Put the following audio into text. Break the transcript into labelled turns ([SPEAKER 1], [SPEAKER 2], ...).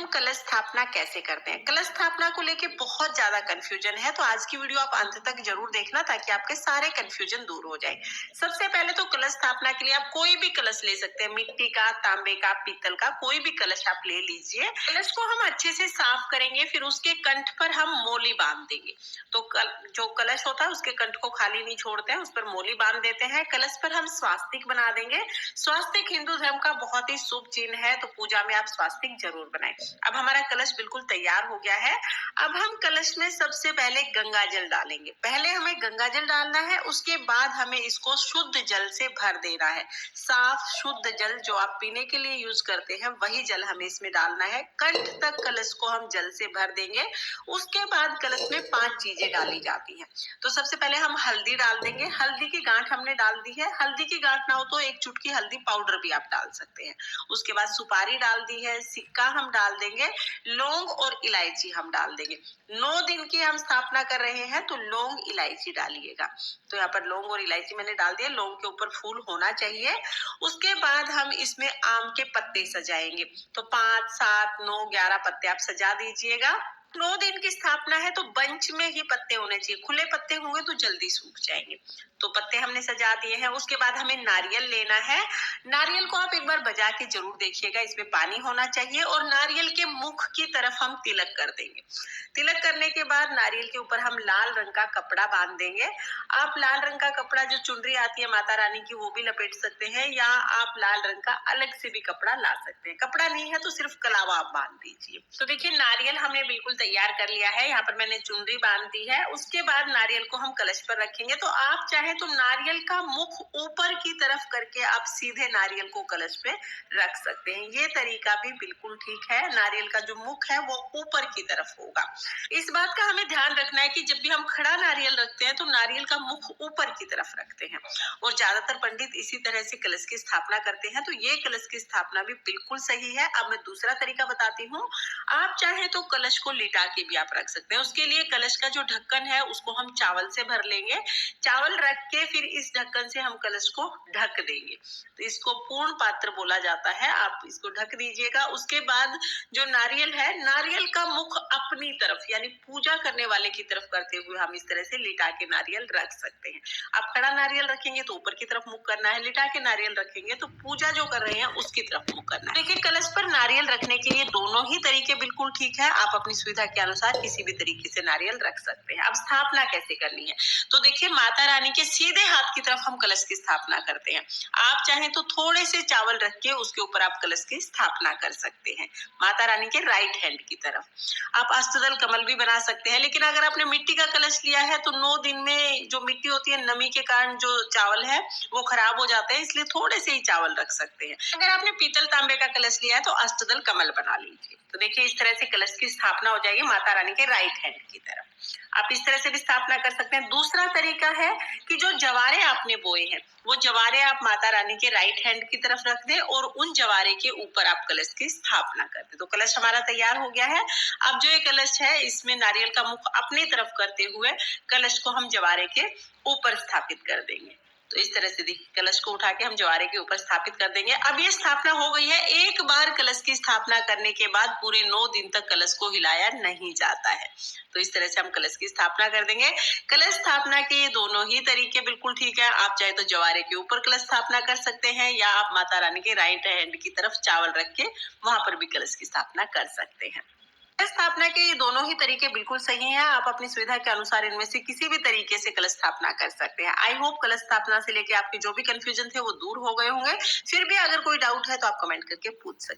[SPEAKER 1] कलश स्थापना कैसे करते हैं। कलश स्थापना को लेके बहुत ज्यादा कंफ्यूजन है, तो आज की वीडियो आप अंत तक जरूर देखना ताकि आपके सारे कंफ्यूजन दूर हो जाए। सबसे पहले तो कलश स्थापना के लिए आप कोई भी कलश ले सकते हैं, मिट्टी का, तांबे का, पीतल का, कोई भी कलश आप ले लीजिए। कलश को हम अच्छे से साफ करेंगे, फिर उसके कंठ पर हम मोली बांध देंगे। तो जो कलश होता है उसके कंठ को खाली नहीं छोड़ते हैं, उस पर मोली बांध देते हैं। कलश पर हम स्वास्तिक बना देंगे। स्वास्तिक हिंदू धर्म का बहुत ही शुभ चिन्ह है, तो पूजा में आप स्वास्तिक जरूर बनाएं। अब हमारा कलश बिल्कुल तैयार हो गया है। अब हम कलश में सबसे पहले गंगा जल डालेंगे। पहले हमें गंगा जल डालना है, उसके बाद हमें इसको शुद्ध जल से भर देना है। साफ शुद्ध जल जो आप पीने के लिए यूज करते हैं वही जल हमें इसमें डालना है। कंठ तक कलश को हम जल से भर देंगे। उसके बाद कलश में 5 चीजें डाली जाती हैं। तो सबसे पहले हम हल्दी डाल देंगे। हल्दी की गांठ हमने डाल दी है। हल्दी की गांठ ना हो तो 1 चुटकी हल्दी पाउडर भी आप डाल सकते हैं। उसके बाद सुपारी डाल दी है, सिक्का हम डाल देंगे, लौंग और इलायची हम डाल देंगे। 9 दिन की हम स्थापना कर रहे हैं तो लौंग इलायची डालिएगा। तो यहाँ पर लौंग और इलायची मैंने डाल दिया। लौंग के ऊपर फूल होना चाहिए। उसके बाद हम इसमें आम के पत्ते सजाएंगे। तो 5, 7, 9, 11 पत्ते आप सजा दीजिएगा। 9 दिन की स्थापना है तो बंच में ही पत्ते होने चाहिए। खुले पत्ते होंगे तो जल्दी सूख जाएंगे। तो पत्ते हमने सजा दिए हैं। उसके बाद हमें नारियल लेना है। नारियल को आप एक बार बजा के जरूर देखिएगा, इसमें पानी होना चाहिए। और नारियल के मुख की तरफ हम तिलक कर देंगे। तिलक करने के बाद नारियल के ऊपर हम लाल रंग का कपड़ा बांध देंगे। आप लाल रंग का कपड़ा, जो चुनरी आती है माता रानी की, वो भी लपेट सकते हैं, या आप लाल रंग का अलग से भी कपड़ा ला सकते हैं। कपड़ा नहीं है तो सिर्फ कलावा आप बांध दीजिए। तो देखिए नारियल हमने बिल्कुल तैयार कर लिया है। यहाँ पर मैंने चुनरी बांध दी है। उसके बाद नारियल को हम कलश पर रखेंगे। तो आप चाहे तो नारियल का मुख ऊपर की तरफ करके आप सीधे नारियल को कलश पे रख सकते हैं। ये तरीका भी बिल्कुल ठीक है। नारियल का जो मुख है वो ऊपर की तरफ होगा। इस बात का हमें ध्यान रखना है कि जब भी हम खड़ा नारियल रखते हैं तो नारियल का मुख ऊपर की तरफ रखते हैं। और ज्यादातर पंडित इसी तरह से कलश की स्थापना करते हैं। तो ये कलश की स्थापना भी बिल्कुल सही है। अब मैं दूसरा तरीका बताती हूँ। आप चाहे तो कलश को लिटा के भी आप रख सकते हैं। उसके लिए कलश का जो ढक्कन है उसको हम चावल से भर लेंगे। चावल रख के फिर इस ढक्कन से हम कलश को ढक देंगे। तो इसको पूर्ण पात्र बोला जाता है। आप इसको ढक दीजिएगा। उसके बाद जो नारियल है, नारियल का मुख अपनी तरफ यानी पूजा करने वाले की तरफ करते हुए हम इस तरह से लिटा के नारियल रख सकते हैं। आप खड़ा नारियल रखेंगे तो ऊपर की तरफ मुख करना है, लिटा के नारियल रखेंगे तो पूजा जो कर रहे हैं उसकी तरफ मुख करना है। देखिए कलश पर नारियल रखने के लिए दोनों ही तरीके बिल्कुल ठीक है। आप अपनी सुविधा के अनुसार किसी भी तरीके से नारियल रख सकते हैं। अब स्थापना कैसे करनी है, तो देखिए माता रानी के सीधे हाथ की तरफ हम कलश की स्थापना करते हैं। आप चाहें तो थोड़े से चावल रख के उसके ऊपर आप कलश की स्थापना कर सकते हैं, माता रानी के राइट हैंड की तरफ। आप अष्टदल कमल भी बना सकते हैं। लेकिन अगर आपने मिट्टी का कलश लिया है तो 9 दिन में जो मिट्टी होती है, नमी के कारण जो चावल है वो खराब हो जाते हैं, इसलिए थोड़े से ही चावल रख सकते हैं। अगर आपने पीतल तांबे का कलश लिया है तो अष्टदल कमल बना लीजिए। तो देखिए इस तरह से कलश की स्थापना हो जाएगी माता रानी के राइट हैंड की तरफ। आप इस तरह से भी स्थापना कर सकते हैं। दूसरा तरीका है कि जो जवारे आपने बोए हैं वो जवारे आप माता रानी के राइट हैंड की तरफ रख दें और उन जवारे के ऊपर आप कलश की स्थापना कर दें। तो कलश हमारा तैयार हो गया है। अब जो ये कलश है इसमें नारियल का मुख अपनी तरफ करते हुए कलश को हम जवारे के ऊपर स्थापित कर देंगे। तो इस तरह से देखिए कलश को उठा के हम जवारे के ऊपर स्थापित कर देंगे। अब ये स्थापना हो गई है। एक बार कलश की स्थापना करने के बाद पूरे 9 दिन तक कलश को हिलाया नहीं जाता है। तो इस तरह से हम कलश की स्थापना कर देंगे। कलश स्थापना के दोनों ही तरीके बिल्कुल ठीक है। आप चाहे तो जवारे के ऊपर कलश स्थापना कर सकते हैं, या आप माता रानी के राइट हैंड की तरफ चावल रख के वहां पर भी कलश की स्थापना कर सकते हैं। कलश स्थापना के ये दोनों ही तरीके बिल्कुल सही हैं। आप अपनी सुविधा के अनुसार इनमें से किसी भी तरीके से कलश स्थापना कर सकते हैं। आई होप कलश स्थापना से लेके आपके जो भी कंफ्यूजन थे वो दूर हो गए होंगे। फिर भी अगर कोई डाउट है तो आप कमेंट करके पूछ सकते हैं।